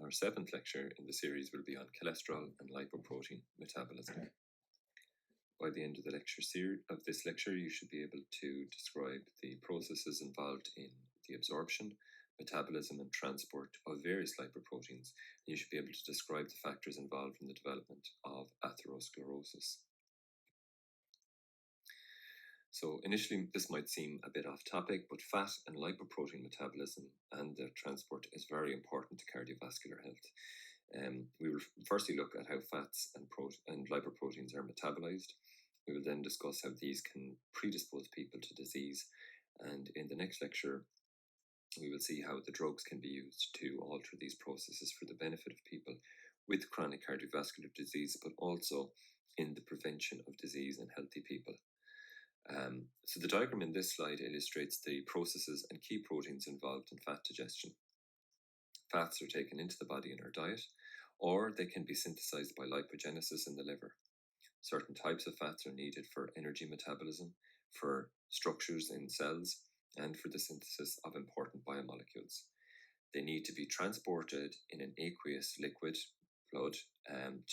our 7th lecture in the series will be on cholesterol and lipoprotein metabolism. By the end of this lecture, you should be able to describe the processes involved in the absorption, metabolism, and transport of various lipoproteins. And you should be able to describe the factors involved in the development of atherosclerosis. So initially, this might seem a bit off topic, but fat and lipoprotein metabolism and their transport is very important to cardiovascular health. We will firstly look at how fats and lipoproteins are metabolized. We will then discuss how these can predispose people to disease. And in the next lecture, we will see how the drugs can be used to alter these processes for the benefit of people with chronic cardiovascular disease, but also in the prevention of disease in healthy people. So the diagram in this slide illustrates the processes and key proteins involved in fat digestion. Fats are taken into the body in our diet, or they can be synthesized by lipogenesis in the liver. Certain types of fats are needed for energy metabolism, for structures in cells, and for the synthesis of important biomolecules. They need to be transported in an aqueous liquid, blood,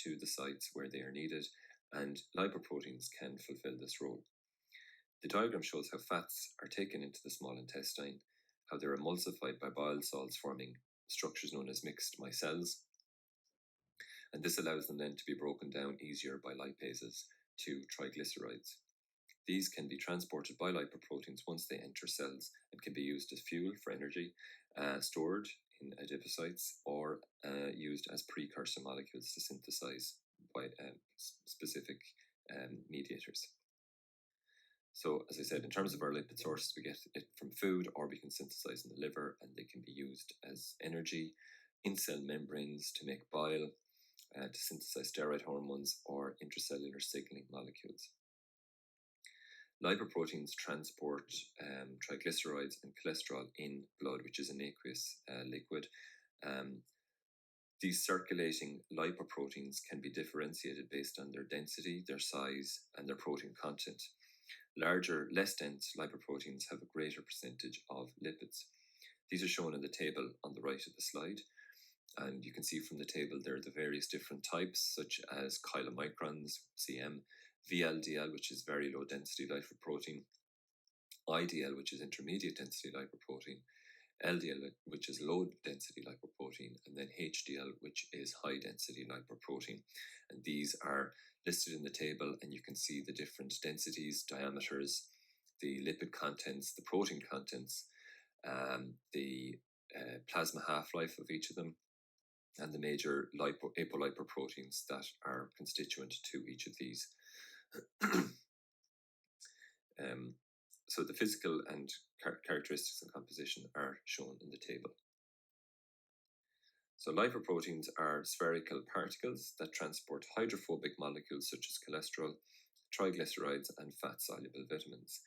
to the sites where they are needed, and lipoproteins can fulfill this role. The diagram shows how fats are taken into the small intestine, how they're emulsified by bile salts forming structures known as mixed micelles, and this allows them then to be broken down easier by lipases to triglycerides. These can be transported by lipoproteins once they enter cells and can be used as fuel for energy, stored in adipocytes, or used as precursor molecules to synthesize by specific mediators. So, as I said, in terms of our lipid sources, we get it from food, or we can synthesize in the liver, and they can be used as energy in cell membranes to make bile, to synthesize steroid hormones, or intracellular signaling molecules. Lipoproteins transport triglycerides and cholesterol in blood, which is an aqueous liquid. These circulating lipoproteins can be differentiated based on their density, their size, and their protein content. Larger, less dense lipoproteins have a greater percentage of lipids. These are shown in the table on the right of the slide. And you can see from the table there are the various different types, such as chylomicrons, CM, VLDL, which is very low density lipoprotein, IDL, which is intermediate density lipoprotein, LDL, which is low density lipoprotein, and then HDL, which is high density lipoprotein. And these are listed in the table, and you can see the different densities, diameters, the lipid contents, the protein contents, the plasma half-life of each of them, and the major apolipoproteins that are constituent to each of these. So the physical and characteristics and composition are shown in the table. So lipoproteins are spherical particles that transport hydrophobic molecules such as cholesterol, triglycerides, and fat-soluble vitamins.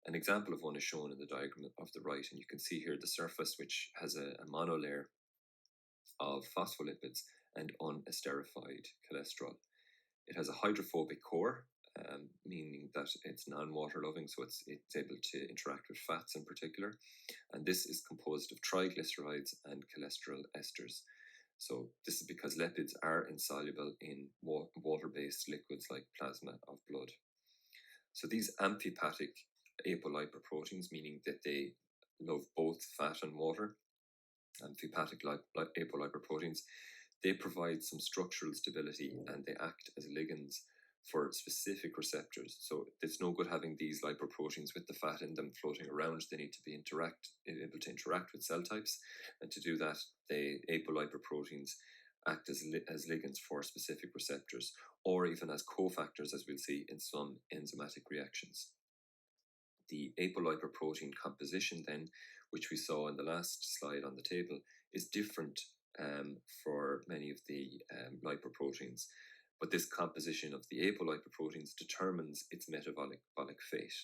An example of one is shown in the diagram of the right, and you can see here the surface, which has a monolayer of phospholipids and unesterified cholesterol. It has a hydrophobic core, meaning that it's non-water loving, so it's able to interact with fats in particular. And this is composed of triglycerides and cholesterol esters. So this is because lipids are insoluble in water-based liquids like plasma of blood. So these amphipathic apolipoproteins, meaning that they love both fat and water, amphipathic apolipoproteins, they provide some structural stability, and they act as ligands for specific receptors. So it's no good having these lipoproteins with the fat in them floating around. They need to be able to interact with cell types, and to do that, the apolipoproteins act as ligands for specific receptors, or even as cofactors, as we'll see in some enzymatic reactions. The apolipoprotein composition then, which we saw in the last slide on the table, is different for many of the lipoproteins. But this composition of the apolipoproteins determines its metabolic fate.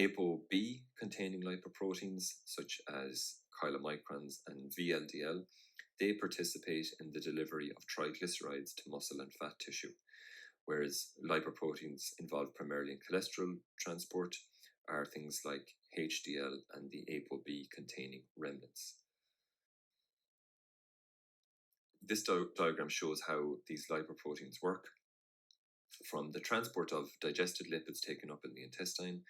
apoB-containing lipoproteins, such as chylomicrons and VLDL, they participate in the delivery of triglycerides to muscle and fat tissue, whereas lipoproteins involved primarily in cholesterol transport are things like HDL and the apoB-containing remnants. this diagram shows how these lipoproteins work, from the transport of digested lipids taken up in the intestine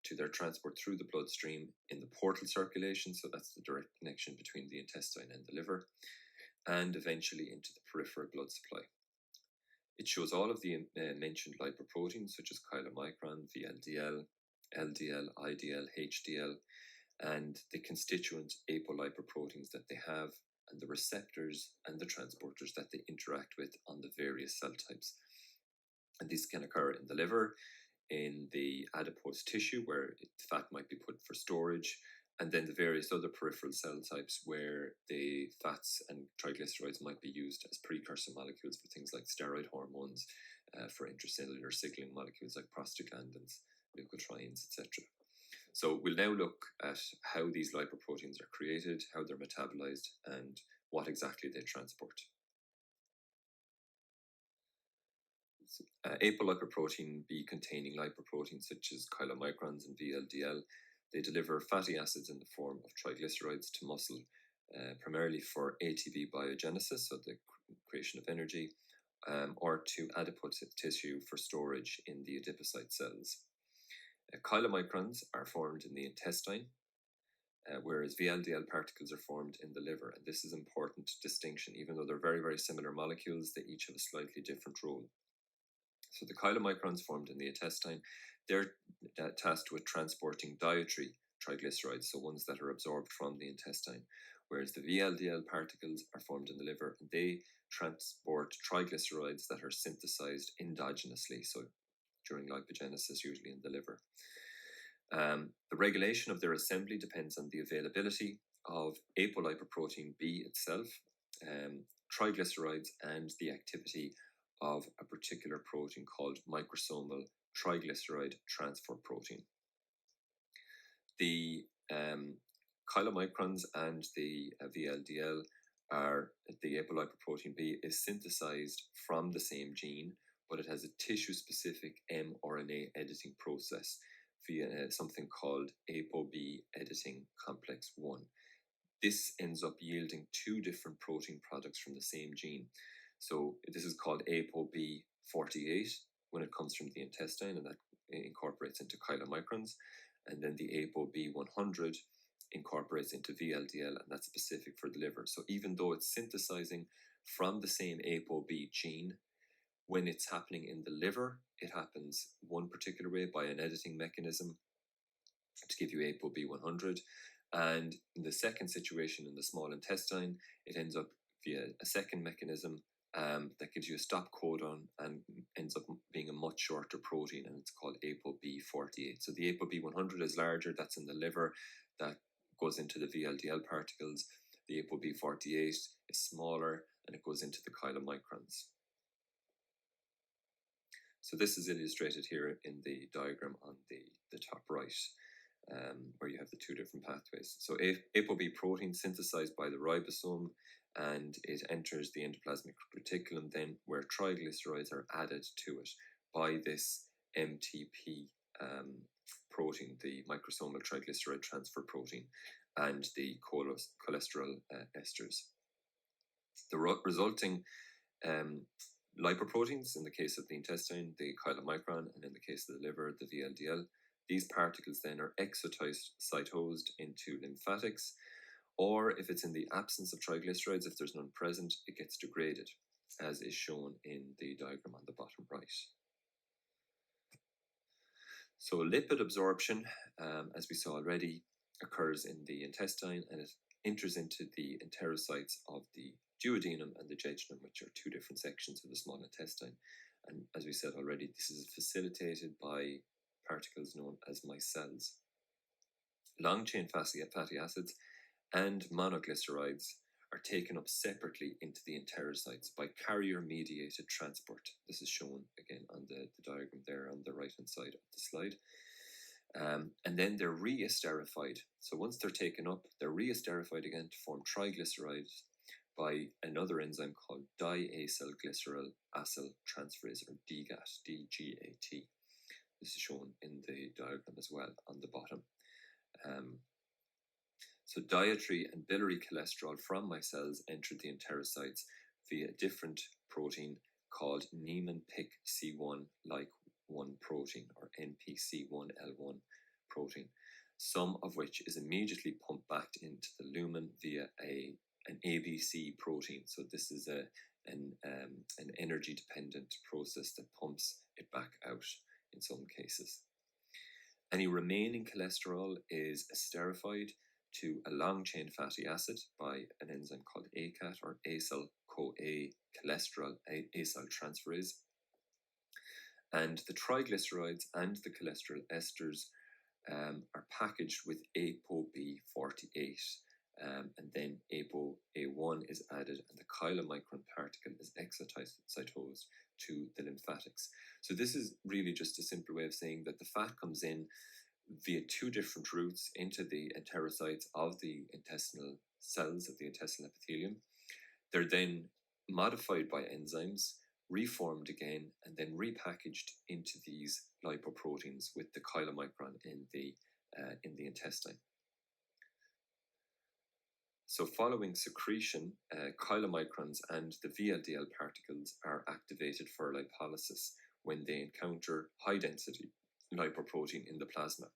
to their transport through the bloodstream in the portal circulation, so that's the direct connection between the intestine and the liver, and eventually into the peripheral blood supply. It shows all of the mentioned lipoproteins such as chylomicron, VLDL, LDL, IDL, HDL, and the constituent apolipoproteins that they have, and the receptors and the transporters that they interact with on the various cell types. And these can occur in the liver, in the adipose tissue where fat might be put for storage, and then the various other peripheral cell types where the fats and triglycerides might be used as precursor molecules for things like steroid hormones, for intracellular signaling molecules like prostaglandins, leukotrienes, etc. So we'll now look at how these lipoproteins are created, how they're metabolized, and what exactly they transport. Apolipoprotein B-containing lipoproteins such as chylomicrons and VLDL, they deliver fatty acids in the form of triglycerides to muscle, primarily for ATP biogenesis, so the creation of energy, or to adipose tissue for storage in the adipocyte cells. Chylomicrons are formed in the intestine, whereas VLDL particles are formed in the liver. And this is an important distinction. Even though they're very, very similar molecules, they each have a slightly different role. So the chylomicrons formed in the intestine, they're tasked with transporting dietary triglycerides, so ones that are absorbed from the intestine, whereas the VLDL particles are formed in the liver, and they transport triglycerides that are synthesized endogenously, so during lipogenesis, usually in the liver. The regulation of their assembly depends on the availability of apolipoprotein B itself, triglycerides, and the activity of a particular protein called microsomal triglyceride transfer protein. The chylomicrons and the VLDL the apolipoprotein B is synthesized from the same gene, but it has a tissue-specific mRNA editing process via something called apoB editing complex 1. This ends up yielding two different protein products from the same gene. So this is called apoB-48 when it comes from the intestine, and that incorporates into chylomicrons, and then the apoB-100 incorporates into VLDL, and that's specific for the liver. So even though it's synthesizing from the same apoB gene, when it's happening in the liver, it happens one particular way by an editing mechanism to give you apoB-100. And in the second situation in the small intestine, it ends up via a second mechanism that gives you a stop codon and ends up being a much shorter protein, and it's called apoB-48. So the apoB-100 is larger, that's in the liver, that goes into the VLDL particles. The apoB-48 is smaller, and it goes into the chylomicrons. So this is illustrated here in the diagram on the top right, where you have the two different pathways. So apoB protein synthesized by the ribosome, and it enters the endoplasmic reticulum then, where triglycerides are added to it by this MTP protein, the microsomal triglyceride transfer protein, and the cholesterol esters. The resulting lipoproteins, in the case of the intestine, the chylomicron, and in the case of the liver, the VLDL, these particles then are exocytosed into lymphatics, or if it's in the absence of triglycerides, if there's none present, it gets degraded, as is shown in the diagram on the bottom right. So lipid absorption, as we saw already, occurs in the intestine, and it enters into the enterocytes of the duodenum and the jejunum, which are two different sections of the small intestine. And as we said already, this is facilitated by particles known as micelles. Long-chain fatty acids and monoglycerides are taken up separately into the enterocytes by carrier-mediated transport. This is shown again on the diagram there on the right-hand side of the slide. And then they're re-esterified. So once they're taken up, they're re-esterified again to form triglycerides by another enzyme called diacylglycerol acyl transferase, or DGAT, D-G-A-T. This is shown in the diagram as well on the bottom. So dietary and biliary cholesterol from micelles enter the enterocytes via a different protein called Niemann-Pick C1-like 1 protein, or NPC1L1 protein, some of which is immediately pumped back into the lumen via an ABC protein. So this is an energy-dependent process that pumps it back out in some cases. Any remaining cholesterol is esterified to a long-chain fatty acid by an enzyme called ACAT, or acyl-CoA cholesterol acyltransferase. And the triglycerides and the cholesterol esters are packaged with apoB-48, and then apoA1 is added, and the chylomicron particle is exocytosed to the lymphatics. So this is really just a simple way of saying that the fat comes in via two different routes into the enterocytes of the intestinal cells of the intestinal epithelium. They're then modified by enzymes, reformed again, and then repackaged into these lipoproteins with the chylomicron in the intestine. So following secretion, chylomicrons and the VLDL particles are activated for lipolysis when they encounter high-density lipoprotein in the plasma.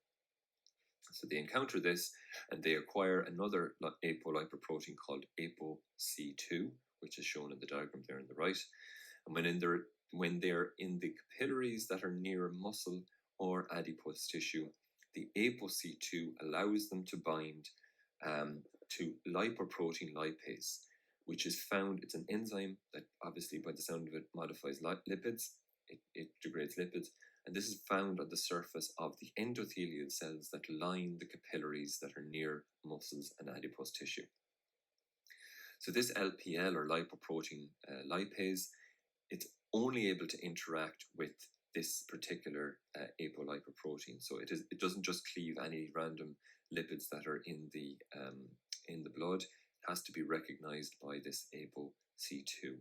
So they encounter this and they acquire another apolipoprotein called apoC2, which is shown in the diagram there on the right. And when they're in the capillaries that are near muscle or adipose tissue, the apoC2 allows them to bind to lipoprotein lipase, which is found, it's an enzyme that obviously by the sound of it modifies lipids, it degrades lipids, and this is found on the surface of the endothelial cells that line the capillaries that are near muscles and adipose tissue. So this LPL, or lipoprotein lipase, it's only able to interact with this particular apolipoprotein. So it doesn't just cleave any random lipids that are in the blood. It has to be recognized by this apoC2.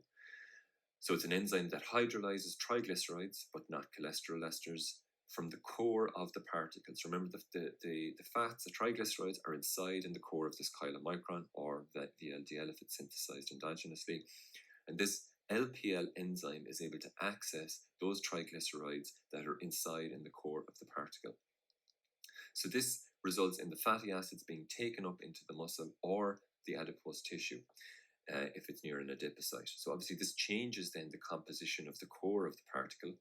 So it's an enzyme that hydrolyzes triglycerides, but not cholesterol esters, from the core of the particles. Remember, the fats, the triglycerides, are inside in the core of this chylomicron, or the VLDL if it's synthesized endogenously. And this LPL enzyme is able to access those triglycerides that are inside in the core of the particle. So this results in the fatty acids being taken up into the muscle or the adipose tissue if it's near an adipocyte. So obviously this changes then the composition of the core of the particle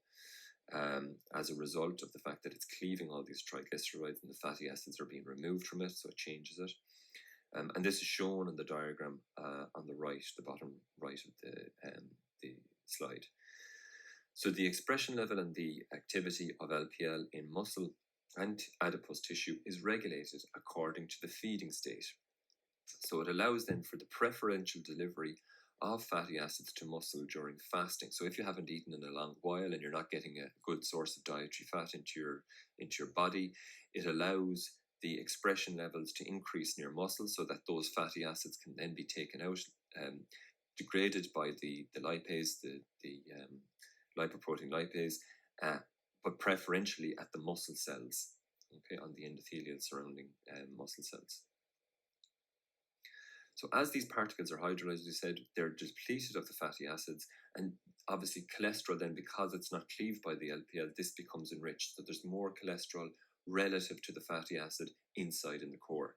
as a result of the fact that it's cleaving all these triglycerides and the fatty acids are being removed from it, so it changes it. And this is shown in the diagram on the right, the bottom right of the slide. So the expression level and the activity of LPL in muscle and adipose tissue is regulated according to the feeding state. So it allows then for the preferential delivery of fatty acids to muscle during fasting. So if you haven't eaten in a long while and you're not getting a good source of dietary fat into your body, it allows the expression levels to increase near muscle so that those fatty acids can then be taken out, degraded by the lipase, the lipoprotein lipase, but preferentially at the muscle cells, okay, on the endothelial surrounding muscle cells. So as these particles are hydrolyzed, as we said, they're depleted of the fatty acids, and obviously cholesterol then, because it's not cleaved by the LPL, this becomes enriched. So there's more cholesterol relative to the fatty acid inside in the core.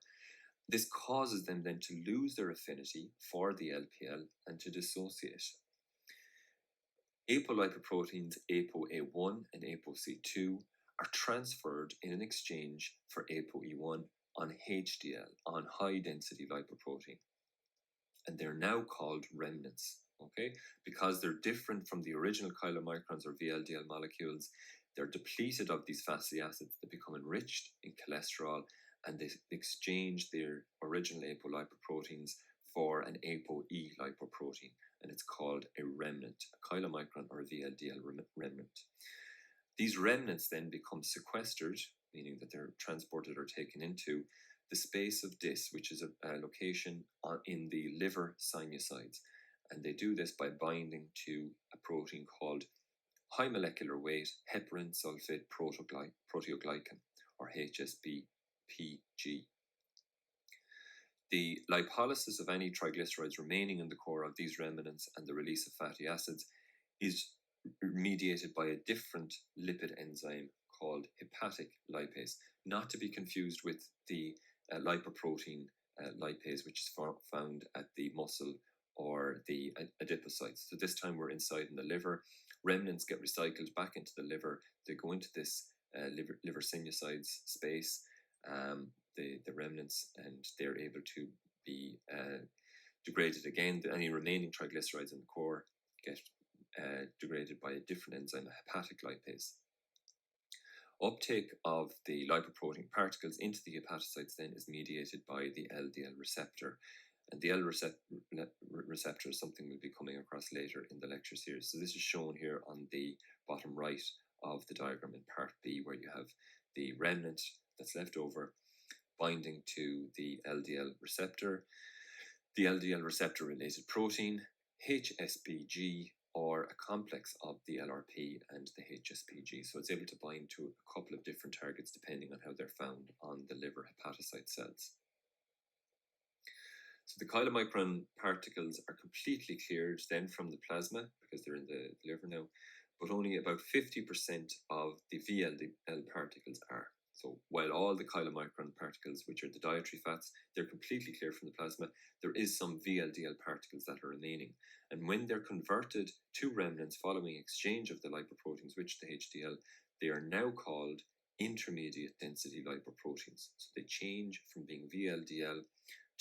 This causes them then to lose their affinity for the LPL and to dissociate. Apolipoproteins apoA1 and apoC2 are transferred in an exchange for apoE1 on HDL, on high-density lipoprotein. And they're now called remnants, okay? Because they're different from the original chylomicrons or VLDL molecules, they're depleted of these fatty acids that become enriched in cholesterol, and they exchange their original apolipoproteins for an apoE lipoprotein, and it's called a remnant, a chylomicron or a VLDL remnant. These remnants then become sequestered, meaning that they're transported or taken into the space of Dis, which is a location in the liver sinusoids. And they do this by binding to a protein called high molecular weight heparin sulfate proteoglycan, or HSPPG. The lipolysis of any triglycerides remaining in the core of these remnants and the release of fatty acids is mediated by a different lipid enzyme called hepatic lipase, not to be confused with the lipoprotein lipase, which is found at the muscle or the adipocytes. So this time we're inside in the liver. Remnants get recycled back into the liver. They go into this liver sinusoids space, the remnants, and they're able to be degraded again. Any remaining triglycerides in the core get degraded by a different enzyme, a hepatic lipase. Uptake of the lipoprotein particles into the hepatocytes then is mediated by the LDL receptor. And the L receptor is something we'll be coming across later in the lecture series. So this is shown here on the bottom right of the diagram in part B, where you have the remnant that's left over binding to the LDL receptor, the LDL receptor related protein, HSPG, or a complex of the LRP and the HSPG. So it's able to bind to a couple of different targets depending on how they're found on the liver hepatocyte cells. So the chylomicron particles are completely cleared then from the plasma because they're in the liver now, but only about 50% of the VLDL particles are. So while all the chylomicron particles, which are the dietary fats, they're completely clear from the plasma, there is some VLDL particles that are remaining. And when they're converted to remnants following exchange of the lipoproteins, which the HDL, they are now called intermediate density lipoproteins. So they change from being VLDL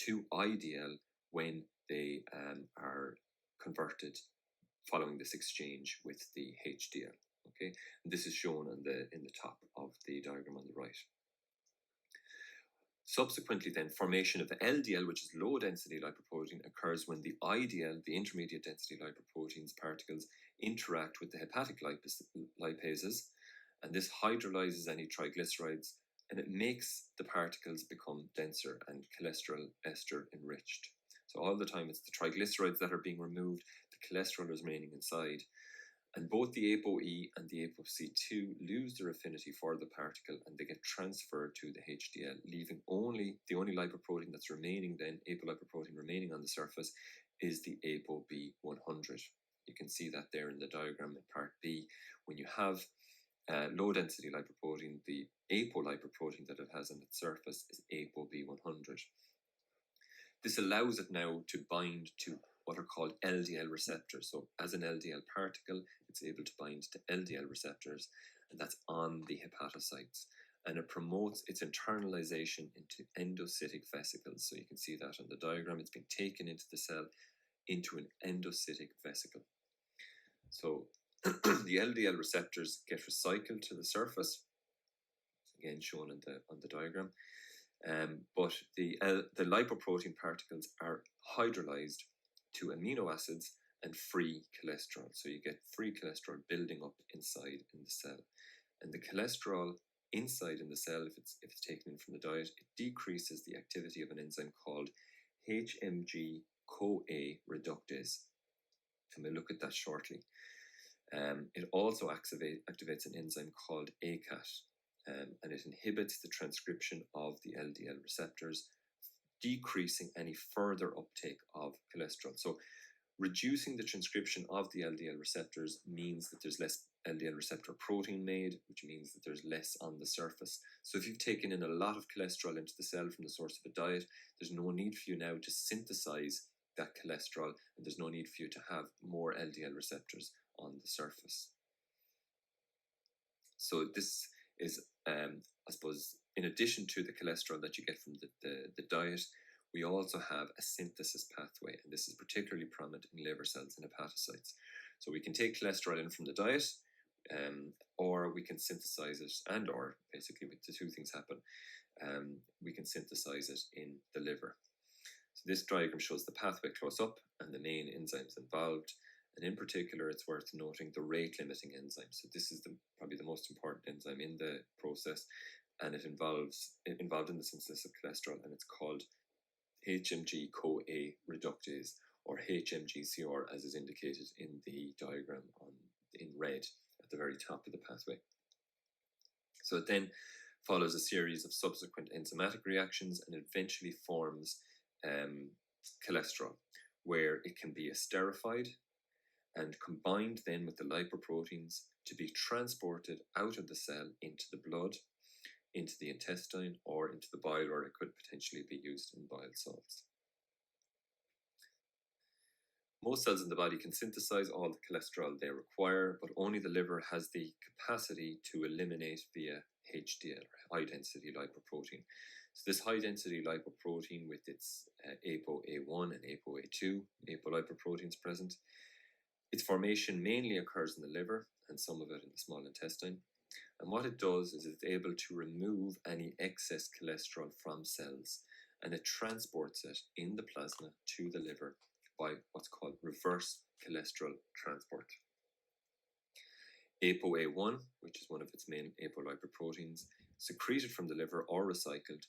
to IDL when they are converted following this exchange with the HDL. Okay, and this is shown in the top of the diagram on the right. Subsequently then, formation of the LDL, which is low density lipoprotein, occurs when the IDL, the intermediate density lipoproteins particles, interact with the hepatic lipases, and this hydrolyzes any triglycerides, and it makes the particles become denser and cholesterol ester enriched. So all the time it's the triglycerides that are being removed, the cholesterol is remaining inside, and both the apoE and the apoC2 lose their affinity for the particle and they get transferred to the HDL, leaving the only lipoprotein that's remaining then, apolipoprotein remaining on the surface, is the apoB-100. You can see that there in the diagram in part B. When you have low density lipoprotein, the apolipoprotein that it has on its surface is apoB-100. This allows it now to bind to what are called LDL receptors. So as an LDL particle, it's able to bind to LDL receptors, and that's on the hepatocytes. And it promotes its internalization into endocytic vesicles. So you can see that on the diagram. It's been taken into the cell into an endocytic vesicle. So the LDL receptors get recycled to the surface, again shown on the diagram. But the lipoprotein particles are hydrolyzed to amino acids and free cholesterol. So you get free cholesterol building up inside in the cell. And the cholesterol inside in the cell, if it's taken in from the diet, it decreases the activity of an enzyme called HMG-CoA reductase. And we'll look at that shortly. It also activates an enzyme called ACAT, and it inhibits the transcription of the LDL receptors, decreasing any further uptake of cholesterol. So reducing the transcription of the LDL receptors means that there's less LDL receptor protein made, which means that there's less on the surface. So if you've taken in a lot of cholesterol into the cell from the source of a diet, there's no need for you now to synthesize that cholesterol, and there's no need for you to have more LDL receptors on the surface. So this is, I suppose, in addition to the cholesterol that you get from the diet, we also have a synthesis pathway, and this is particularly prominent in liver cells and hepatocytes. So we can take cholesterol in from the diet, or we can synthesize it, or basically the two things happen. We can synthesize it in the liver. So this diagram shows the pathway close up and the main enzymes involved. And in particular, it's worth noting the rate-limiting enzyme. So this is probably the most important enzyme in the process, and it involved in the synthesis of cholesterol, and it's called HMG-CoA reductase, or HMGCR, as is indicated in the diagram in red at the very top of the pathway. So it then follows a series of subsequent enzymatic reactions, and eventually forms cholesterol, where it can be esterified and combined then with the lipoproteins to be transported out of the cell into the blood, into the intestine, or into the bile, where it could potentially be used in bile salts. Most cells in the body can synthesize all the cholesterol they require, but only the liver has the capacity to eliminate via HDL, high-density lipoprotein. So this high-density lipoprotein with its apoA1 and apoA2 apolipoproteins present, its formation mainly occurs in the liver and some of it in the small intestine. And what it does is it's able to remove any excess cholesterol from cells, and it transports it in the plasma to the liver by what's called reverse cholesterol transport. apoA1, which is one of its main apolipoproteins, secreted from the liver or recycled,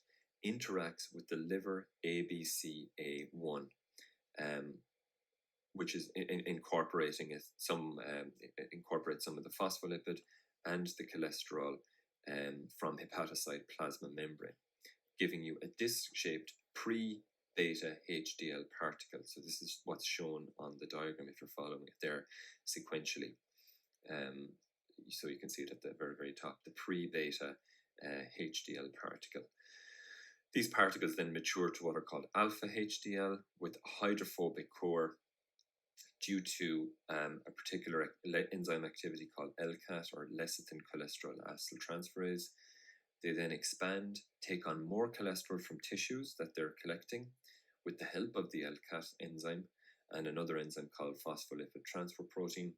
interacts with the liver ABCA1, which is incorporates some of the phospholipid and the cholesterol from hepatocyte plasma membrane, giving you a disc-shaped pre-beta HDL particle. So this is what's shown on the diagram if you're following it there sequentially. So you can see it at the very, very top, the pre-beta HDL particle. These particles then mature to what are called alpha HDL with a hydrophobic core due to a particular enzyme activity called LCAT, or lecithin cholesterol acetyltransferase. They then expand, take on more cholesterol from tissues that they're collecting with the help of the LCAT enzyme and another enzyme called phospholipid transfer protein.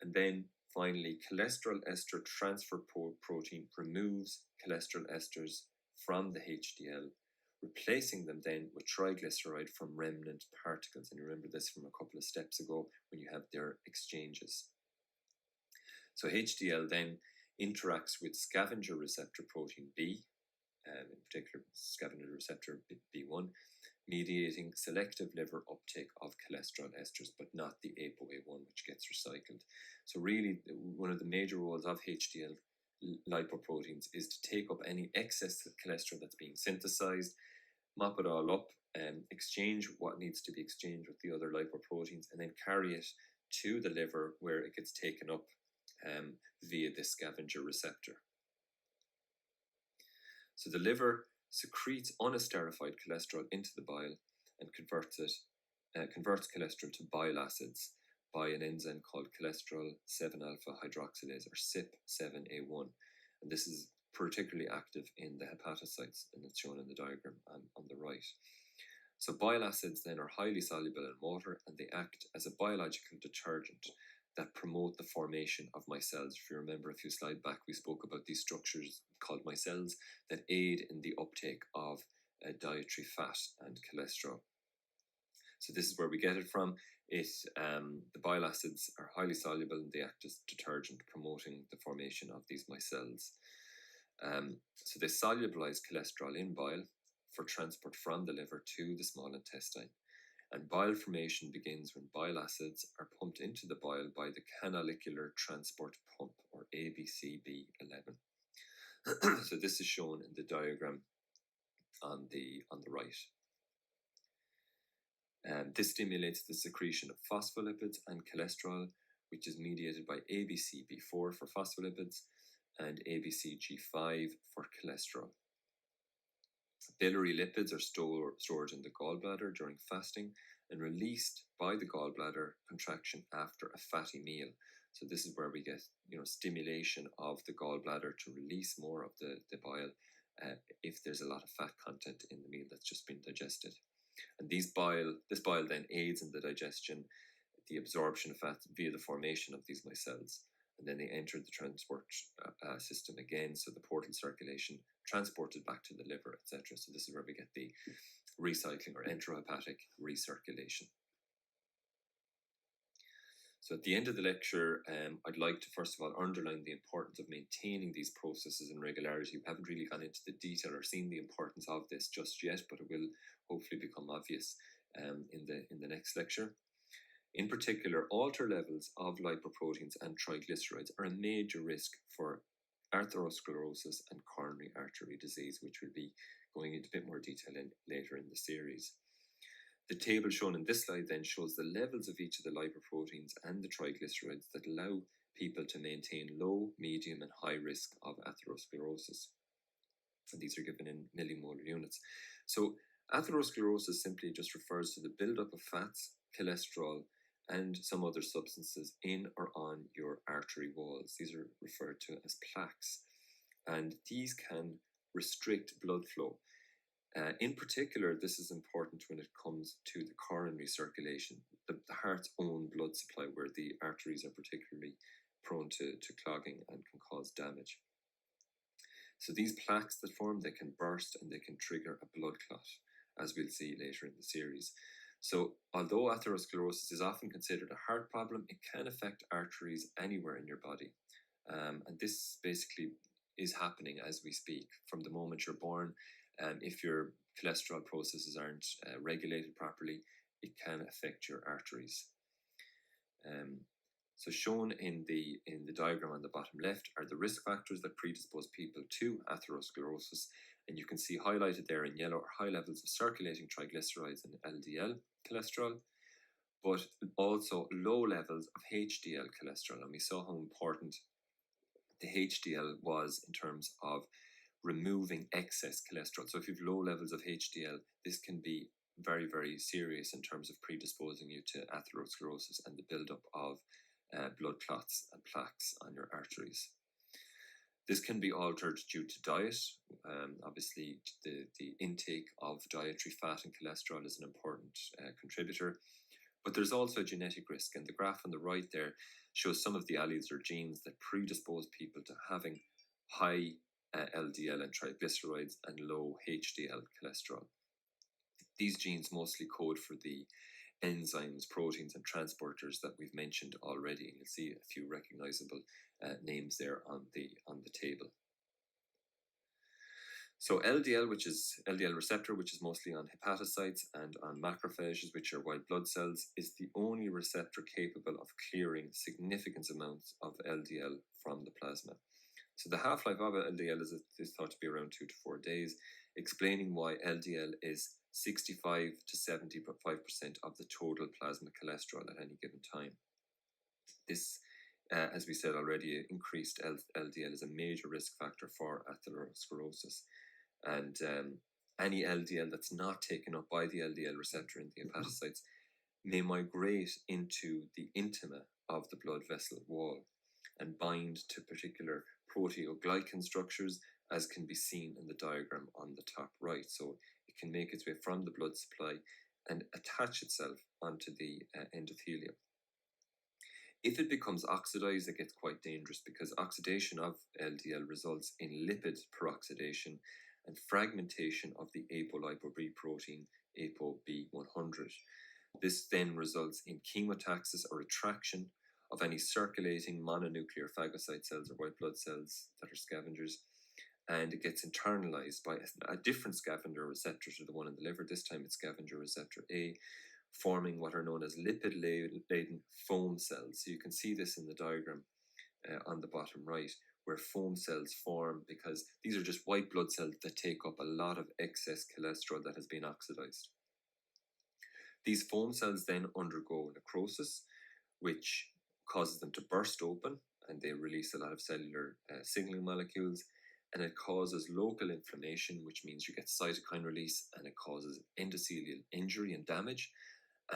And then finally, cholesterol ester transfer protein removes cholesterol esters from the HDL, replacing them then with triglyceride from remnant particles. And you remember this from a couple of steps ago when you have their exchanges. So HDL then interacts with scavenger receptor protein B, in particular scavenger receptor B1, mediating selective liver uptake of cholesterol esters, but not the apoA1, which gets recycled. So really, one of the major roles of HDL lipoproteins is to take up any excess cholesterol that's being synthesized, mop it all up, exchange what needs to be exchanged with the other lipoproteins, and then carry it to the liver where it gets taken up via the scavenger receptor. So the liver secretes unesterified cholesterol into the bile and converts cholesterol to bile acids by an enzyme called cholesterol 7-alpha hydroxylase, or CYP7A1. And this is particularly active in the hepatocytes, and it's shown in the diagram on the right. So bile acids then are highly soluble in water, and they act as a biological detergent that promote the formation of micelles. If you remember a few slides back, we spoke about these structures called micelles that aid in the uptake of dietary fat and cholesterol. So this is where we get it from. The bile acids are highly soluble and they act as detergent, promoting the formation of these micelles. So they solubilize cholesterol in bile for transport from the liver to the small intestine. And bile formation begins when bile acids are pumped into the bile by the canalicular transport pump, or ABCB11. So this is shown in the diagram on the right. This stimulates the secretion of phospholipids and cholesterol, which is mediated by ABCB4 for phospholipids and ABCG5 for cholesterol. Biliary lipids are stored in the gallbladder during fasting and released by the gallbladder contraction after a fatty meal. So this is where we get stimulation of the gallbladder to release more of the bile if there's a lot of fat content in the meal that's just been digested. And this bile then aids in the digestion, the absorption of fat via the formation of these micelles. And then they enter the transport system again, so the portal circulation transported back to the liver, etc. So this is where we get the recycling or enterohepatic recirculation. So at the end of the lecture, I'd like to first of all underline the importance of maintaining these processes in regularity. We haven't really gone into the detail or seen the importance of this just yet, but it will hopefully become obvious in the next lecture. In particular, altered levels of lipoproteins and triglycerides are a major risk for atherosclerosis and coronary artery disease, which we'll be going into a bit more detail in later in the series. The table shown in this slide then shows the levels of each of the lipoproteins and the triglycerides that allow people to maintain low, medium, and high risk of atherosclerosis. And these are given in millimolar units. So atherosclerosis simply just refers to the buildup of fats, cholesterol, and some other substances in or on your artery walls. These are referred to as plaques, and these can restrict blood flow. In particular, this is important when it comes to the coronary circulation, the heart's own blood supply, where the arteries are particularly prone to clogging and can cause damage. So these plaques that form, they can burst and they can trigger a blood clot, as we'll see later in the series. So although atherosclerosis is often considered a heart problem, it can affect arteries anywhere in your body. And this basically is happening as we speak. From the moment you're born, if your cholesterol processes aren't regulated properly, it can affect your arteries. So shown in the diagram on the bottom left are the risk factors that predispose people to atherosclerosis, and you can see highlighted there in yellow are high levels of circulating triglycerides and LDL cholesterol, but also low levels of HDL cholesterol. And we saw how important the HDL was in terms of removing excess cholesterol. So if you have low levels of HDL, this can be very, very serious in terms of predisposing you to atherosclerosis and the buildup of blood clots and plaques on your arteries. This can be altered due to diet. Obviously, the intake of dietary fat and cholesterol is an important contributor, but there's also a genetic risk, and the graph on the right there shows some of the alleles or genes that predispose people to having high LDL and triglycerides and low HDL cholesterol. These genes mostly code for the enzymes, proteins, and transporters that we've mentioned already, and you'll see a few recognizable names there on the table. So LDL, which is LDL receptor, which is mostly on hepatocytes and on macrophages, which are white blood cells, is the only receptor capable of clearing significant amounts of LDL from the plasma. So the half-life of LDL is thought to be around 2 to 4 days, explaining why LDL is 65 to 75% of the total plasma cholesterol at any given time. This, as we said already, increased LDL is a major risk factor for atherosclerosis. And any LDL that's not taken up by the LDL receptor in the hepatocytes may migrate into the intima of the blood vessel wall and bind to particular proteoglycan structures, as can be seen in the diagram on the top right. So it can make its way from the blood supply and attach itself onto the endothelium. If it becomes oxidized, it gets quite dangerous, because oxidation of LDL results in lipid peroxidation and fragmentation of the apolipoB-protein apoB-100. This then results in chemotaxis or retraction of any circulating mononuclear phagocyte cells or white blood cells that are scavengers, and it gets internalized by a different scavenger receptor to the one in the liver. This time it's scavenger receptor A, forming what are known as lipid-laden foam cells. So you can see this in the diagram on the bottom right, where foam cells form because these are just white blood cells that take up a lot of excess cholesterol that has been oxidized. These foam cells then undergo necrosis, which causes them to burst open, and they release a lot of cellular signaling molecules, and it causes local inflammation, which means you get cytokine release, and it causes endothelial injury and damage,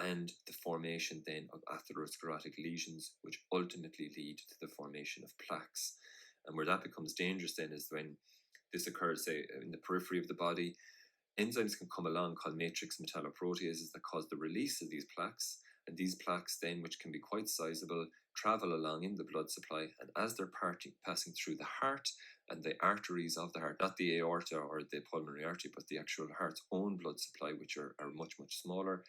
and the formation then of atherosclerotic lesions, which ultimately lead to the formation of plaques. And where that becomes dangerous then is when this occurs, say, in the periphery of the body. Enzymes can come along called matrix metalloproteases that cause the release of these plaques, and these plaques then, which can be quite sizable, travel along in the blood supply, and as they're passing through the heart and the arteries of the heart, not the aorta or the pulmonary artery, but the actual heart's own blood supply, which are much, much smaller,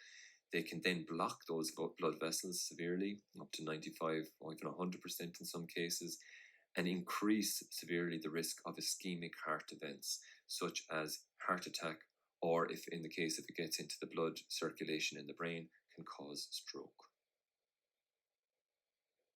they can then block those blood vessels severely, up to 95 or even 100% in some cases, and increase severely the risk of ischemic heart events, such as heart attack, or if it gets into the blood circulation in the brain, can cause stroke.